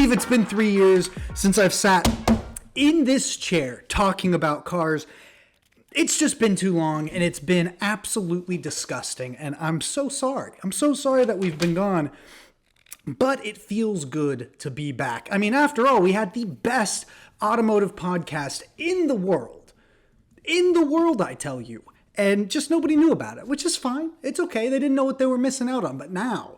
believe it's been 3 years since I've sat in this chair talking about cars. It's just been too long, and it's been absolutely disgusting, and I'm so sorry. I'm so sorry that we've been gone, but it feels good to be back. I mean, after all, we had the best automotive podcast in the world. In the world, I tell you. And just nobody knew about it, which is fine. It's okay. They didn't know what they were missing out on, but now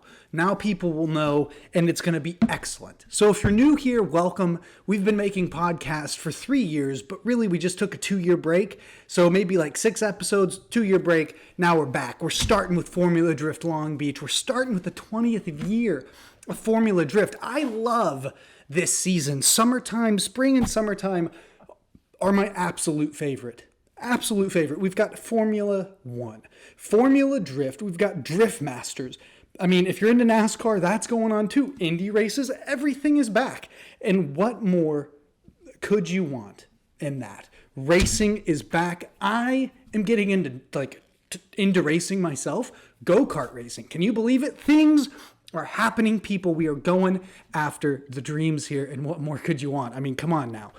people will know, and it's going to be excellent. So if you're new here, welcome. We've been making podcasts for 3 years, but really we just took a 2-year break. So maybe like 6 episodes, 2-year break. Now we're back. We're starting with Formula Drift Long Beach. We're starting with the 20th year of Formula Drift. I love this season. Summertime, spring and summertime are my absolute favorite. Absolute favorite. We've got Formula One, Formula Drift. We've got Drift Masters. I mean, if you're into NASCAR, that's going on too. Indy races, everything is back. And what more could you want in that? Racing is back. I am getting into racing myself. Go-kart racing. Can you believe it? Things are happening, people. We are going after the dreams here, and what more could you want? I mean, come on now.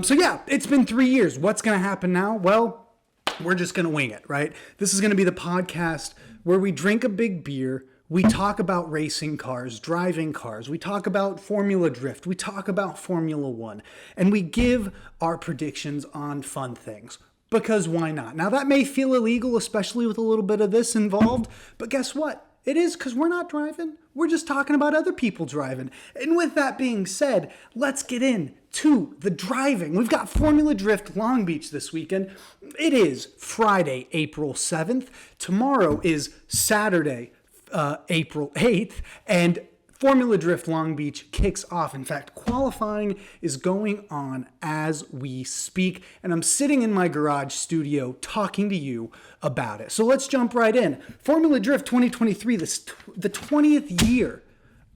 So yeah, it's been 3 years. What's going to happen now? Well, we're just going to wing it, right? This is going to be the podcast where we drink a big beer. We talk about racing cars, driving cars. We talk about Formula Drift. We talk about Formula One. And we give our predictions on fun things. Because why not? Now, that may feel illegal, especially with a little bit of this involved. But guess what? It is, because we're not driving. We're just talking about other people driving. And with that being said, let's get into the driving. We've got Formula Drift Long Beach this weekend. It is Friday, April 7th. Tomorrow is Saturday, April 8th. And Formula Drift Long Beach kicks off. In fact, qualifying is going on as we speak, and I'm sitting in my garage studio talking to you about it. So let's jump right in. Formula Drift 2023, the 20th year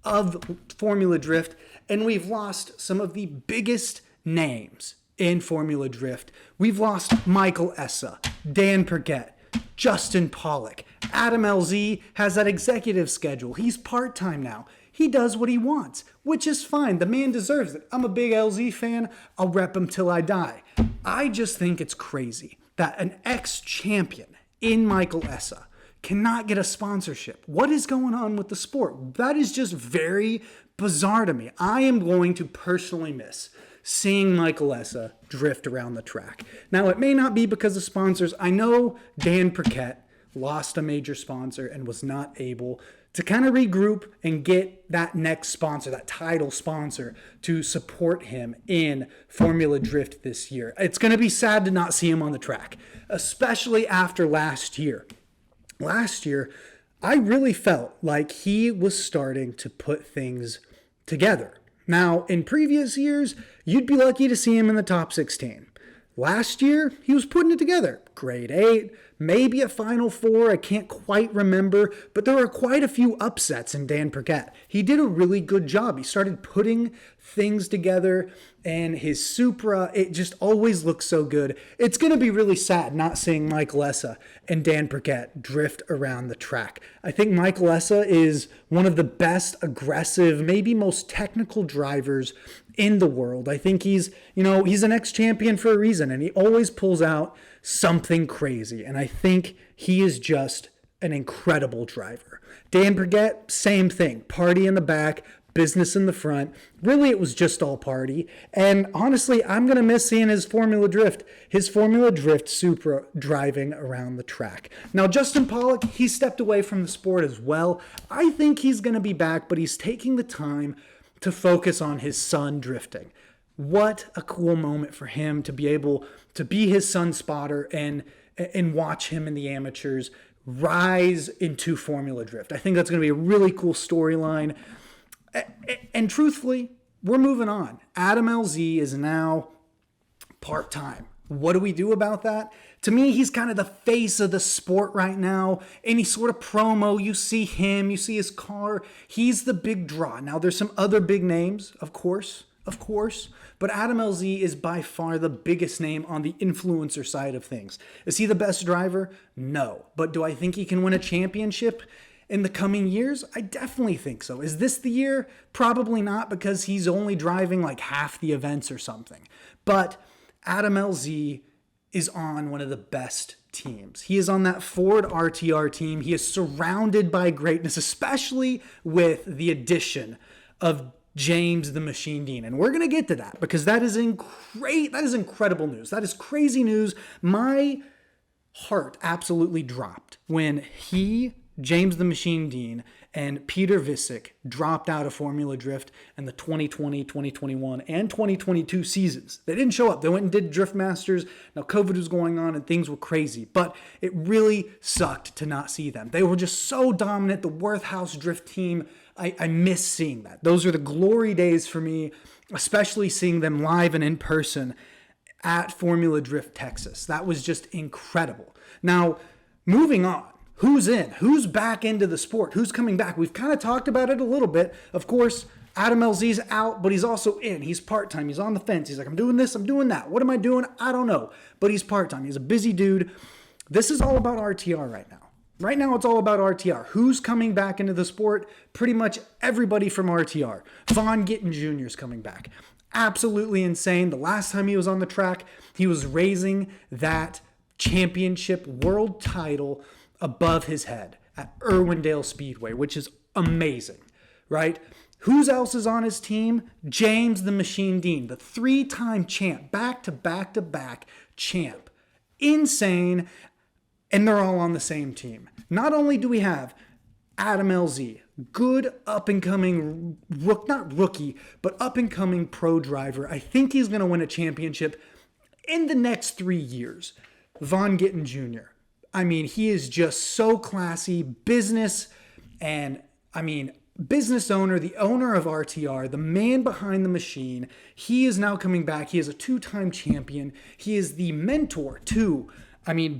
of Formula Drift, and we've lost some of the biggest names in Formula Drift. We've lost Michael Essa, Dan Perget, Justin Pollock. Adam LZ has that executive schedule. He's part-time now. He does what he wants, which is fine. The man deserves it. I'm a big LZ fan. I'll rep him till I die. I just think it's crazy that an ex-champion in Michael Essa cannot get a sponsorship. What is going on with the sport? That is just very bizarre to me. I am going to personally miss seeing Michael Essa drift around the track. Now, it may not be because of sponsors. I know Dan Perquette lost a major sponsor and was not able to kind of regroup and get that next sponsor, that title sponsor, to support him in Formula Drift this year. It's going to be sad to not see him on the track, especially after last year. Last year, I really felt like he was starting to put things together. Now, in previous years, you'd be lucky to see him in the top 16. Last year, he was putting it together. Grade 8, maybe a Final 4, I can't quite remember, but there were quite a few upsets in Dan Perquette. He did a really good job. He started putting things together, and his Supra, it just always looks so good. It's going to be really sad not seeing Michael Essa and Dan Perquette drift around the track. I think Michael Essa is one of the best, aggressive, maybe most technical drivers in the world. I think he's an ex-champion for a reason, and he always pulls out something crazy, and I think he is just an incredible driver. Dan Perquette, same thing. Party in the back, business in the front. Really, it was just all party. And honestly, I'm going to miss seeing his Formula Drift Supra driving around the track. Now, Justin Pollock, he stepped away from the sport as well. I think he's going to be back, but he's taking the time to focus on his son drifting. What a cool moment for him to be able to be his son's spotter and watch him in the amateurs rise into Formula Drift. I think that's going to be a really cool storyline. And truthfully, we're moving on. Adam LZ is now part-time. What do we do about that? To me, he's kind of the face of the sport right now. Any sort of promo, you see him, you see his car. He's the big draw. Now, there's some other big names, of course, but Adam LZ is by far the biggest name on the influencer side of things. Is he the best driver? No. But do I think he can win a championship? in the coming years? I definitely think so. Is this the year? Probably not, because he's only driving like half the events or something. But Adam LZ is on one of the best teams. He is on that Ford RTR team. He is surrounded by greatness, especially with the addition of James the Machine Dean. And we're going to get to that because that is incredible news. That is crazy news. My heart absolutely dropped when James the Machine Dean, and Peter Visick dropped out of Formula Drift in the 2020, 2021, and 2022 seasons. They didn't show up. They went and did Drift Masters. Now, COVID was going on and things were crazy, but it really sucked to not see them. They were just so dominant. The Worthhouse Drift team, I miss seeing that. Those are the glory days for me, especially seeing them live and in person at Formula Drift Texas. That was just incredible. Now, moving on. Who's in? Who's back into the sport? Who's coming back? We've kind of talked about it a little bit. Of course, Adam LZ's out, but he's also in. He's part-time. He's on the fence. He's like, I'm doing this, I'm doing that. What am I doing? I don't know. But he's part-time. He's a busy dude. This is all about RTR right now. Right now, it's all about RTR. Who's coming back into the sport? Pretty much everybody from RTR. Vaughn Gittin Jr. is coming back. Absolutely insane. The last time he was on the track, he was raising that championship world title above his head at Irwindale Speedway, which is amazing, right? Who else is on his team? James the Machine Dean, the 3-time champ, back-to-back-to-back champ. Insane, and they're all on the same team. Not only do we have Adam LZ, good up-and-coming, not rookie, but up-and-coming pro driver. I think he's going to win a championship in the next 3 years. Vaughn Gittin Jr., I mean, he is just so classy, business owner, the owner of RTR, the man behind the machine. He is now coming back. He is a 2-time champion. He is the mentor to,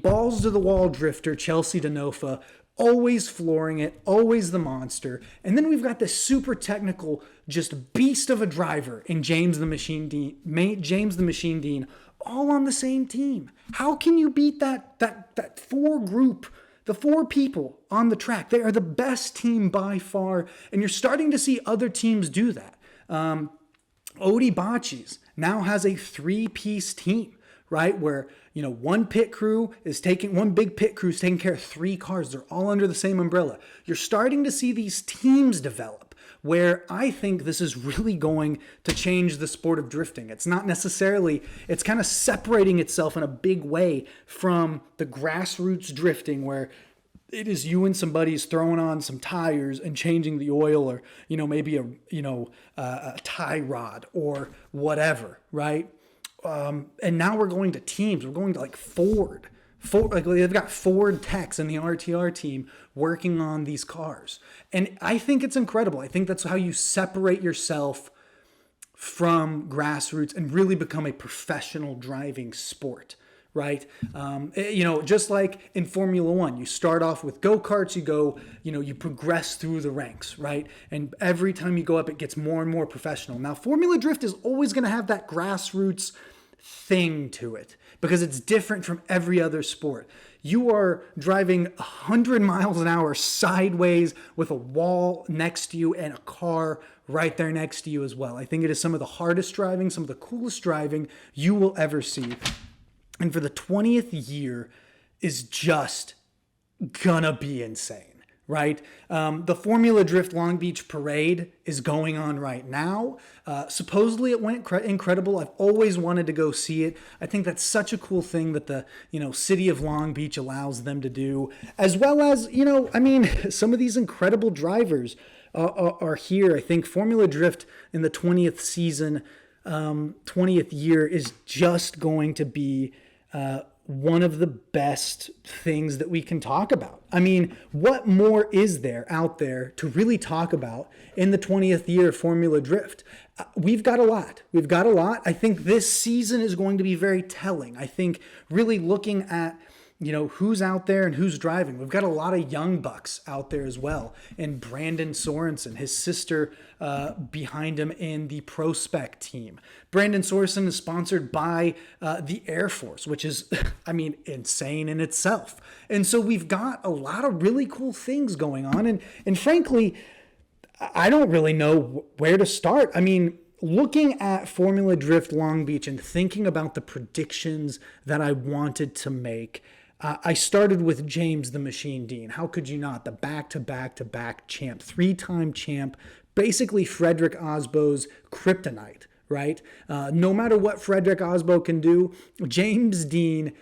balls to the wall drifter, Chelsea Denofa, always flooring it, always the monster. And then we've got this super technical, just beast of a driver in James the Machine Dean, all on the same team. How can you beat that the 4 people on the track? They are the best team by far, and you're starting to see other teams do that. G.O.A.T.S now has a 3-piece team, right? Where, one big pit crew is taking care of 3 cars. They're all under the same umbrella. You're starting to see these teams develop, where I think this is really going to change the sport of drifting. It's not necessarily, it's kind of separating itself in a big way from the grassroots drifting, where it is you and somebody's throwing on some tires and changing the oil, or, maybe a tie rod or whatever, right? And now we're going to teams. We're going to like Ford, they've got Ford techs in the RTR team working on these cars. And I think it's incredible. I think that's how you separate yourself from grassroots and really become a professional driving sport, right? Just like in Formula One, you start off with go-karts, you progress through the ranks, right? And every time you go up, it gets more and more professional. Now, Formula Drift is always going to have that grassroots thing to it because it's different from every other sport. You are driving 100 miles an hour sideways with a wall next to you and a car right there next to you as well. I think it is some of the hardest driving, some of the coolest driving you will ever see. And for the 20th year is just gonna be insane. Right? The Formula Drift Long Beach Parade is going on right now. Supposedly it went incredible. I've always wanted to go see it. I think that's such a cool thing that the, city of Long Beach allows them to do, as well as, some of these incredible drivers are here. I think Formula Drift in the 20th season, 20th year is just going to be one of the best things that we can talk about. What more is there out there to really talk about in the 20th year of Formula Drift? We've got a lot. I think this season is going to be very telling. I think really looking at, who's out there and who's driving. We've got a lot of young bucks out there as well. And Brandon Sorensen, his sister behind him in the Prospect team. Brandon Sorensen is sponsored by the Air Force, which is, insane in itself. And so we've got a lot of really cool things going on. And frankly, I don't really know where to start. Looking at Formula Drift Long Beach and thinking about the predictions that I wanted to make, I started with James the Machine Dean. How could you not? The back-to-back-to-back champ, 3-time champ, basically Frederick Osbo's kryptonite, right? No matter what Frederick Osbo can do, James Dean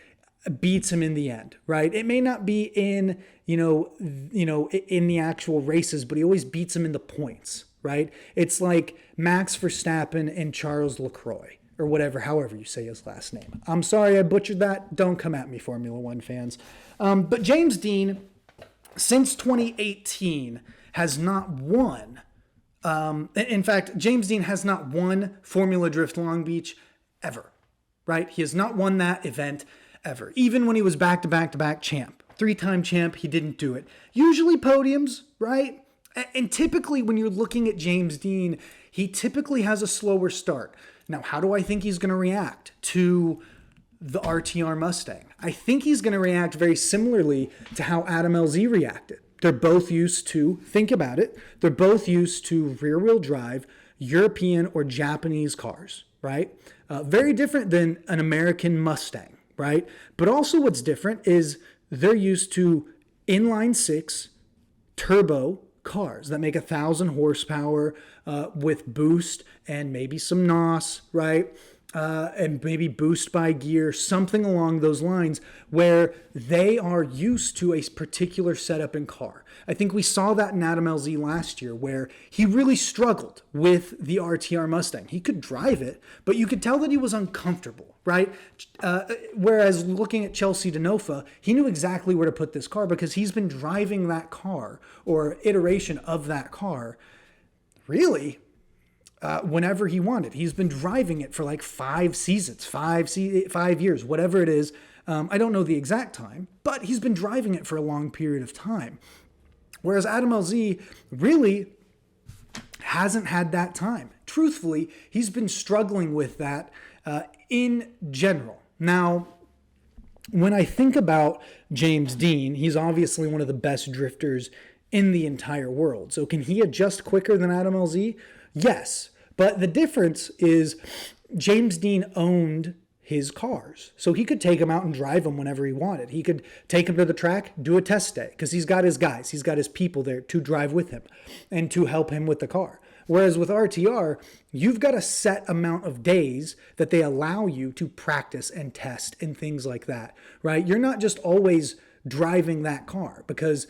beats him in the end, right? It may not be in, in the actual races, but he always beats him in the points, right? It's like Max Verstappen and Charles Leclerc, or whatever, however you say his last name. I'm sorry I butchered that. Don't come at me, Formula One fans. But James Dean, since 2018, has not won. In fact, James Dean has not won Formula Drift Long Beach ever, right? He has not won that event ever. Even when he was back-to-back-to-back champ. 3-time champ, he didn't do it. Usually podiums, right? And typically when you're looking at James Dean, he typically has a slower start. Now, how do I think he's going to react to the RTR Mustang? I think he's going to react very similarly to how Adam LZ reacted. They're both used to, think about it, they're both used to rear-wheel drive European or Japanese cars, right? Very different than an American Mustang, right? But also what's different is they're used to inline-six turbo cars that make 1,000 horsepower with boost and maybe some NOS, right? And maybe boost by gear, something along those lines where they are used to a particular setup in car. I think we saw that in Adam LZ last year where he really struggled with the RTR Mustang. He could drive it, but you could tell that he was uncomfortable, right? Whereas looking at Chelsea Denofa, he knew exactly where to put this car because he's been driving that car or iteration of that car really whenever he wanted. He's been driving it for like 5 seasons, 5 years, whatever it is. I don't know the exact time, but he's been driving it for a long period of time. Whereas Adam LZ really hasn't had that time. Truthfully, he's been struggling with that in general. Now, when I think about James Dean, he's obviously one of the best drifters in the entire world. So can he adjust quicker than Adam LZ? Yes. But the difference is James Dean owned his cars. So he could take them out and drive them whenever he wanted. He could take them to the track, do a test day, because he's got his guys. He's got his people there to drive with him and to help him with the car. Whereas with RTR, you've got a set amount of days that they allow you to practice and test and things like that, right? You're not just always driving that car because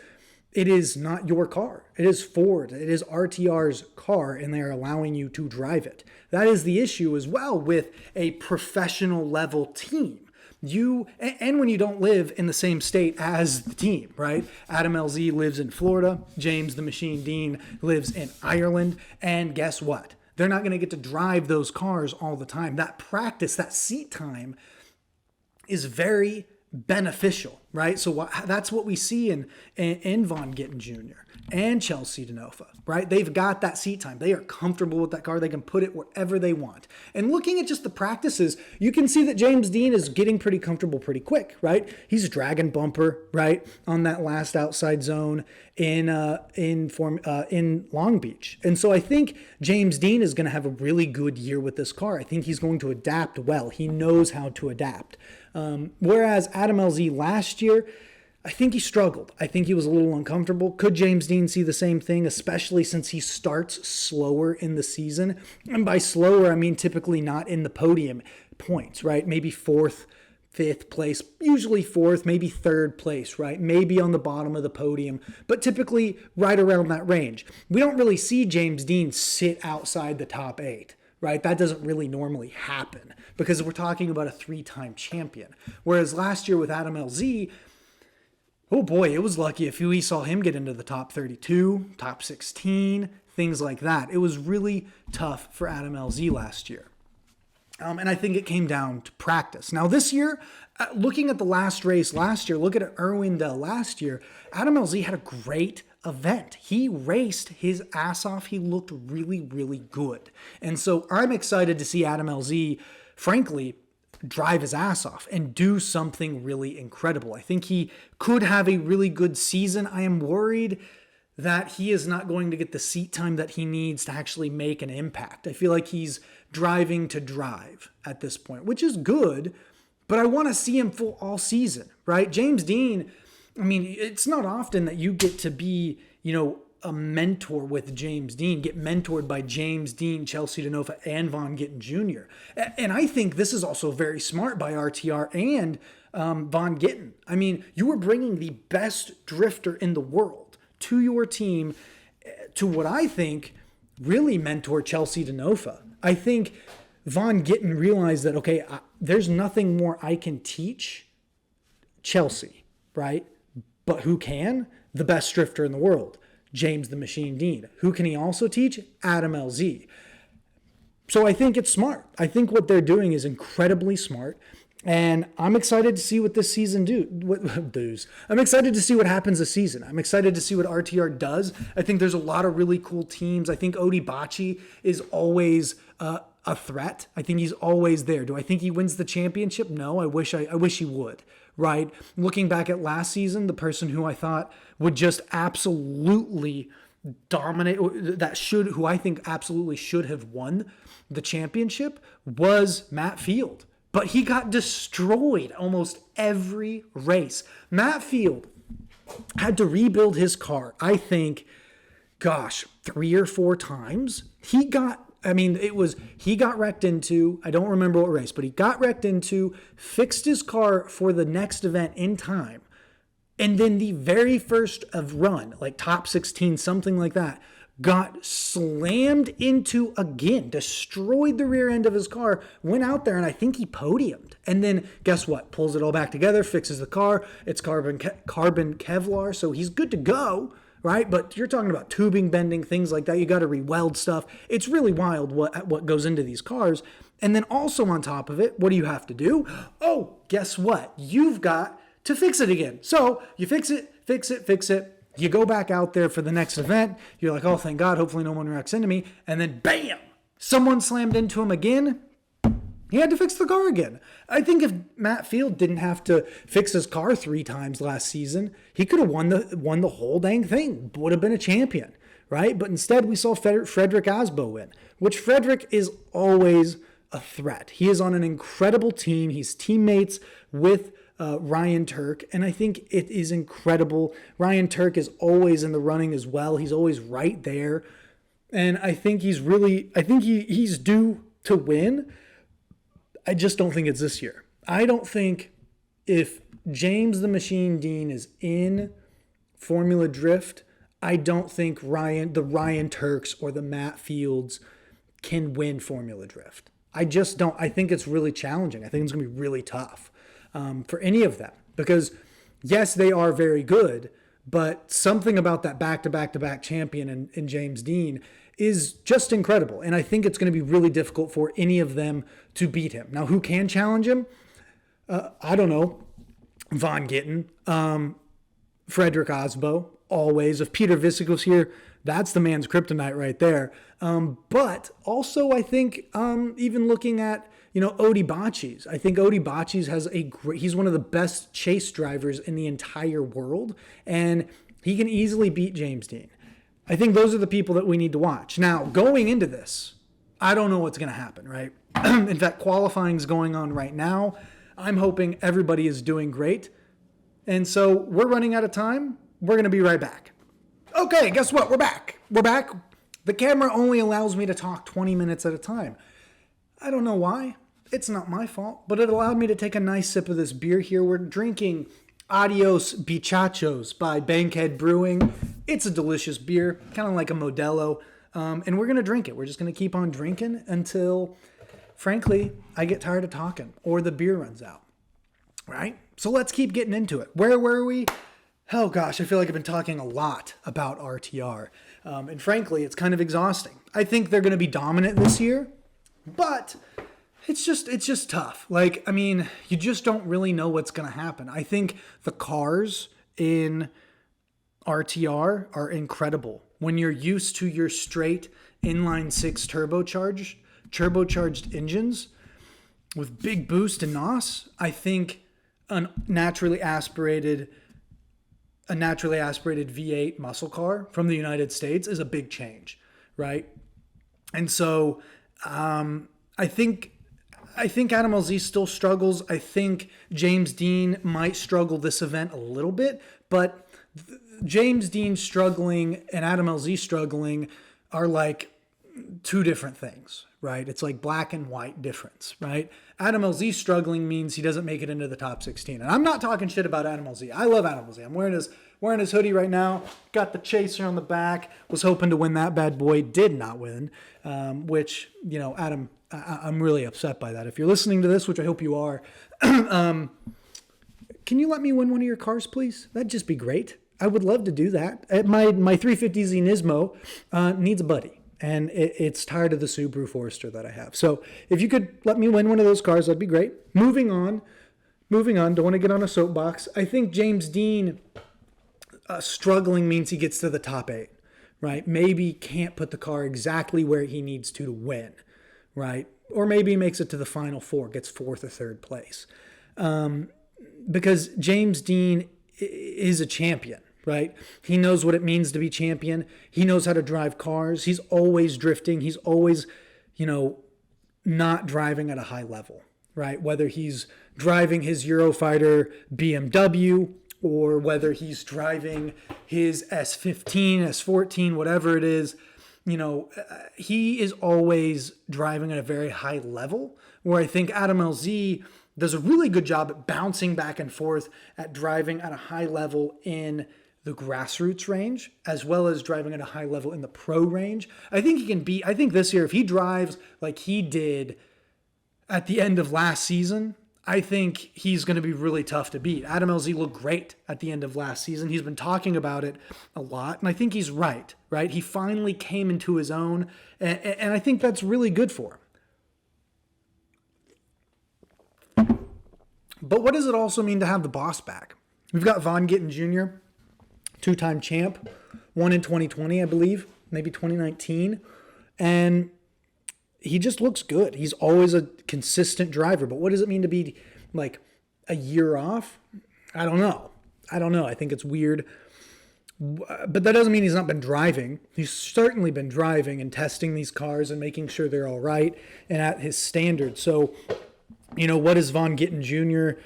it is not your car. It is Ford. It is RTR's car, and they're allowing you to drive it. That is the issue as well with a professional level team. And when you don't live in the same state as the team, right? Adam LZ lives in Florida. James the Machine Dean lives in Ireland. And guess what? They're not going to get to drive those cars all the time. That practice, that seat time is very beneficial, right? So that's what we see in Von Gittin Jr. and Chelsea Denofa, right? They've got that seat time. They are comfortable with that car. They can put it wherever they want. And looking at just the practices, you can see that James Dean is getting pretty comfortable pretty quick, right? He's dragging bumper, right, on that last outside zone in Long Beach. And so I think James Dean is going to have a really good year with this car. I think he's going to adapt well. He knows how to adapt. Whereas Adam LZ last year, I think he struggled. I think he was a little uncomfortable. Could James Dean see the same thing, especially since he starts slower in the season? And by slower, I mean typically not in the podium points, right? Maybe 4th, 5th place, usually 4th, maybe 3rd place, right? Maybe on the bottom of the podium, but typically right around that range. We don't really see James Dean sit outside the top 8. Right? That doesn't really normally happen because we're talking about a 3-time champion. Whereas last year with Adam LZ, oh boy, it was lucky if we saw him get into the top 32, top 16, things like that. It was really tough for Adam LZ last year. And I think it came down to practice. Now this year, looking at the last race last year, look at Irwindale last year, Adam LZ had a great event. He raced his ass off. He looked really, really good. And so I'm excited to see Adam LZ, frankly, drive his ass off and do something really incredible. I think he could have a really good season. I am worried that he is not going to get the seat time that he needs to actually make an impact. I feel like he's driving to drive at this point, which is good, but I want to see him full all season, right? James Dean, I mean, it's not often that you get to be, a mentor with James Dean, get mentored by James Dean, Chelsea DeNova, and Von Gittin Jr. And I think this is also very smart by RTR and Von Gittin. I mean, you are bringing the best drifter in the world to your team to what I think really mentor Chelsea DeNova. I think Von Gittin realized that, okay, there's nothing more I can teach Chelsea, right? But who can? The best drifter in the world, James the Machine Dean. Who can he also teach? Adam LZ. So I think it's smart. I think what they're doing is incredibly smart. And I'm excited to see what this season does. I'm excited to see what happens this season. I'm excited to see what RTR does. I think there's a lot of really cool teams. I think Odibachi is always a threat. I think he's always there. Do I think he wins the championship? No, I wish he would. Right? Looking back at last season, the person who I thought would just absolutely dominate, who I think absolutely should have won the championship was Matt Field. But he got destroyed almost every race. Matt Field had to rebuild his car, I think, 3 or 4 times. He got wrecked into, I don't remember what race, but he got wrecked into, fixed his car for the next event in time. And then the very first of run, like top 16, something like that, got slammed into again, destroyed the rear end of his car, went out there, and I think he podiumed. And then guess what? Pulls it all back together, fixes the car. It's carbon Kevlar, so he's good to go, right? But you're talking about tubing bending, things like that. You got to re-weld stuff. It's really wild what goes into these cars. And then also on top of it, what do you have to do? Oh, guess what? You've got to fix it again. So you fix it. You go back out there for the next event. You're like, oh, thank God, hopefully no one wrecks into me. And then bam, someone slammed into him again. He had to fix the car again. I think if Matt Field didn't have to fix his car 3 times last season, he could have won the whole dang thing. Would have been a champion, right? But instead, we saw Frederick Asbo win, which Frederick is always a threat. He is on an incredible team. He's teammates with Ryan Turk, and I think it is incredible. Ryan Turk is always in the running as well. He's always right there, and I think he's due to win. I just don't think it's this year. I don't think if James the Machine Dean is in Formula Drift, I don't think the Ryan Turks or the Matt Fields can win Formula Drift. I just don't. I think it's really challenging. I think it's going to be really tough for any of them because, yes, they are very good, but something about that back-to-back-to-back champion in James Dean is just incredible. And I think it's going to be really difficult for any of them to beat him. Now, who can challenge him? I don't know. Von Gittin, Frederick Asbo, always. If Peter Visick was here, that's the man's kryptonite right there. But also, I think even looking at, Odibachi's. I think Odibachi's has he's one of the best chase drivers in the entire world, and he can easily beat James Dean. I think those are the people that we need to watch. Now, going into this, I don't know what's going to happen, right? In fact, qualifying is going on right now. I'm hoping everybody is doing great. And so we're running out of time. We're going to be right back. Okay, guess what? We're back. The camera only allows me to talk 20 minutes at a time. I don't know why. It's not my fault, but it allowed me to take a nice sip of this beer here. We're drinking Adios Bichachos by Bankhead Brewing. It's a delicious beer, kind of like a Modelo, and we're going to drink it. We're just going to keep on drinking until, frankly, I get tired of talking or the beer runs out, right? So let's keep getting into it. Where were we? Oh gosh, I feel like I've been talking a lot about RTR, and frankly, it's kind of exhausting. I think they're going to be dominant this year, but It's just tough. Like, I mean, you just don't really know what's going to happen. I think the cars in RTR are incredible. When you're used to your straight inline six turbocharged engines with big boost and NOS, I think a naturally aspirated V8 muscle car from the United States is a big change, right? And so I think Adam LZ still struggles. I think James Dean might struggle this event a little bit, but James Dean struggling and Adam LZ struggling are like two different things, right? It's like black and white difference, right? Adam LZ struggling means he doesn't make it into the top 16. And I'm not talking shit about Adam LZ. I love Adam LZ. I'm wearing his hoodie right now. Got the chaser on the back. Was hoping to win that bad boy. Did not win, which, you know, Adam, I'm really upset by that. If you're listening to this, which I hope you are, can you let me win one of your cars, please? That'd just be great. I would love to do that. My 350Z Nismo needs a buddy. And it's tired of the Subaru Forester that I have. So if you could let me win one of those cars, that'd be great. Moving on. Don't want to get on a soapbox. I think James Dean struggling means he gets to the top 8, right? Maybe can't put the car exactly where he needs to win, right? Or maybe he makes it to the final 4, gets 4th or 3rd place. Because James Dean is a champion. Right? He knows what it means to be champion. He knows how to drive cars. He's always drifting. He's always, not driving at a high level, right? Whether he's driving his Eurofighter BMW or whether he's driving his S15, S14, whatever it is, he is always driving at a very high level, where I think Adam LZ does a really good job at bouncing back and forth, at driving at a high level in the grassroots range, as well as driving at a high level in the pro range. I think this year, if he drives like he did at the end of last season, I think he's going to be really tough to beat. Adam LZ looked great at the end of last season. He's been talking about it a lot, and I think he's right? He finally came into his own, and I think that's really good for him. But what does it also mean to have the boss back? We've got Von Gittin Jr., 2-time champ, won in 2020, I believe, maybe 2019. And he just looks good. He's always a consistent driver. But what does it mean to be like a year off? I don't know. I think it's weird. But that doesn't mean he's not been driving. He's certainly been driving and testing these cars and making sure they're all right and at his standards. So, what does Von Gittin Jr.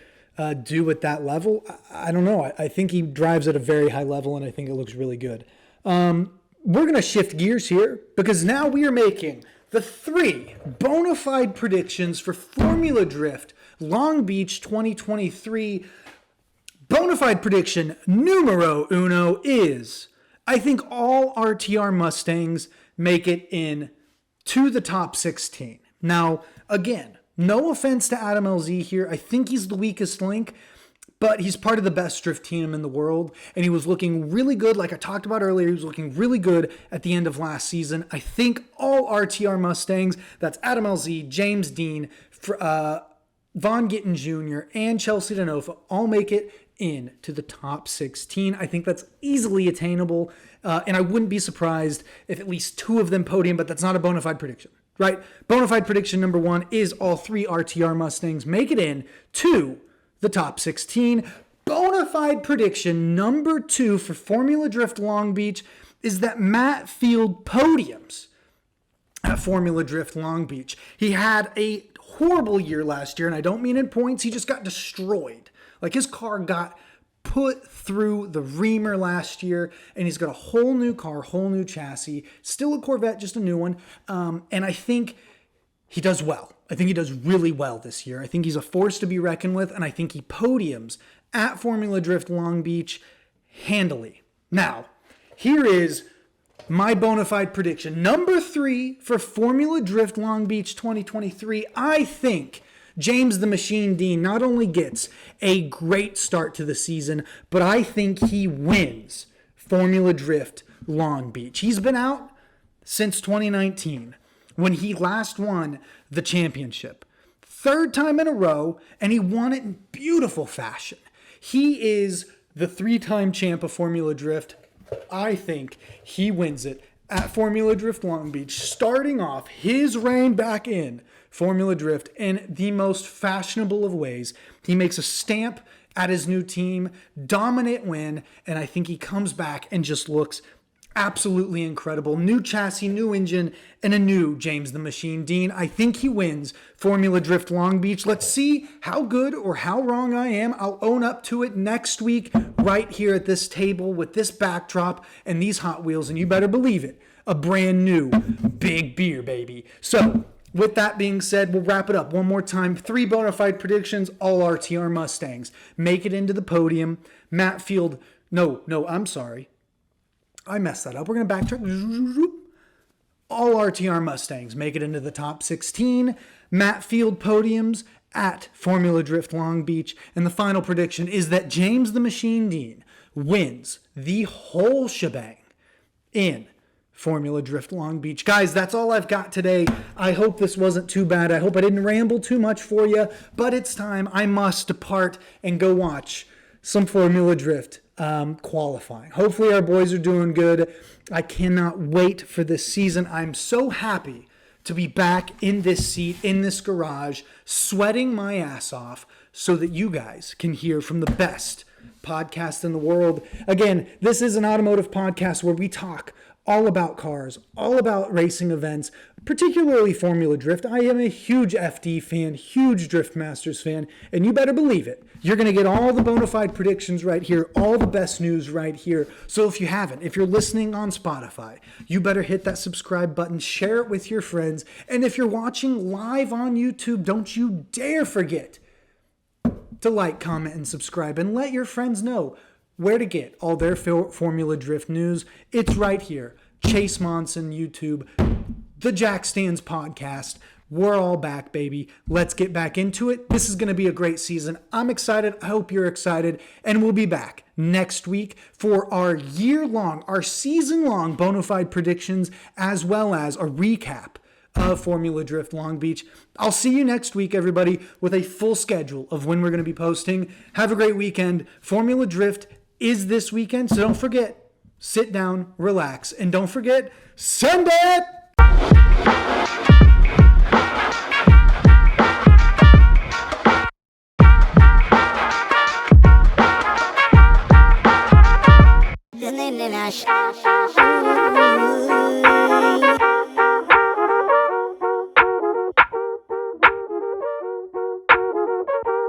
Do at that level? I don't know. I think he drives at a very high level, and I think it looks really good. We're going to shift gears here because now we are making the 3 bona fide predictions for Formula Drift Long Beach 2023. Bona fide prediction numero uno is, I think all RTR Mustangs make it in to the top 16. Now, again, no offense to Adam LZ here. I think he's the weakest link, but he's part of the best drift team in the world, and he was looking really good. Like I talked about earlier, he was looking really good at the end of last season. I think all RTR Mustangs, that's Adam LZ, James Dean, Von Gittin Jr., and Chelsea Denofa, all make it into the top 16. I think that's easily attainable, and I wouldn't be surprised if at least 2 of them podium, but that's not a bona fide prediction. Right? Bona fide prediction number 1 is all 3 RTR Mustangs make it in to the top 16. Bona fide prediction number 2 for Formula Drift Long Beach is that Matt Field podiums at Formula Drift Long Beach. He had a horrible year last year, and I don't mean in points. He just got destroyed. Like his car got put through the reamer last year, and he's got a whole new car, whole new chassis, still a Corvette, just a new one. And I think he does well. I think he does really well this year. I think he's a force to be reckoned with, and I think he podiums at Formula Drift Long Beach handily. Now, here is my bona fide prediction. Number 3 for Formula Drift Long Beach 2023, I think James the Machine Dean not only gets a great start to the season, but I think he wins Formula Drift Long Beach. He's been out since 2019 when he last won the championship. third time in a row, and he won it in beautiful fashion. He is the 3-time champ of Formula Drift. I think he wins it at Formula Drift Long Beach, starting off his reign back in Formula Drift in the most fashionable of ways. He makes a stamp at his new team, dominant win, and I think he comes back and just looks absolutely incredible. New chassis, new engine, and a new James the Machine Dean. I think he wins Formula Drift Long Beach. Let's see how good or how wrong I am. I'll own up to it next week right here at this table with this backdrop and these Hot Wheels, and you better believe it, a brand new big beer, baby. So, with that being said, we'll wrap it up one more time. 3 bona fide predictions, all RTR Mustangs make it into the podium. Matt Field, I'm sorry. I messed that up. We're going to backtrack. All RTR Mustangs make it into the top 16. Matt Field podiums at Formula Drift Long Beach. And the final prediction is that James the Machine Dean wins the whole shebang in Formula Drift Long Beach. Guys, that's all I've got today. I hope this wasn't too bad. I hope I didn't ramble too much for you. But it's time. I must depart and go watch some Formula Drift qualifying. Hopefully our boys are doing good. I cannot wait for this season. I'm so happy to be back in this seat, in this garage, sweating my ass off so that you guys can hear from the best podcast in the world. Again, this is an automotive podcast where we talk all about cars, all about racing events, particularly Formula Drift. I am a huge FD fan, huge Drift Masters fan, and you better believe it. You're going to get all the bona fide predictions right here, all the best news right here. So if you haven't, if you're listening on Spotify, you better hit that subscribe button, share it with your friends, and if you're watching live on YouTube, don't you dare forget to like, comment, and subscribe, and let your friends know where to get all their Formula Drift news. It's right here. Chase Monson, YouTube, the Jack Stands podcast. We're all back, baby. Let's get back into it. This is going to be a great season. I'm excited. I hope you're excited. And we'll be back next week for our year-long, our season-long bona fide predictions, as well as a recap of Formula Drift Long Beach. I'll see you next week, everybody, with a full schedule of when we're going to be posting. Have a great weekend. Formula Drift is this weekend, so don't forget, sit down, relax, and don't forget, send it! Then I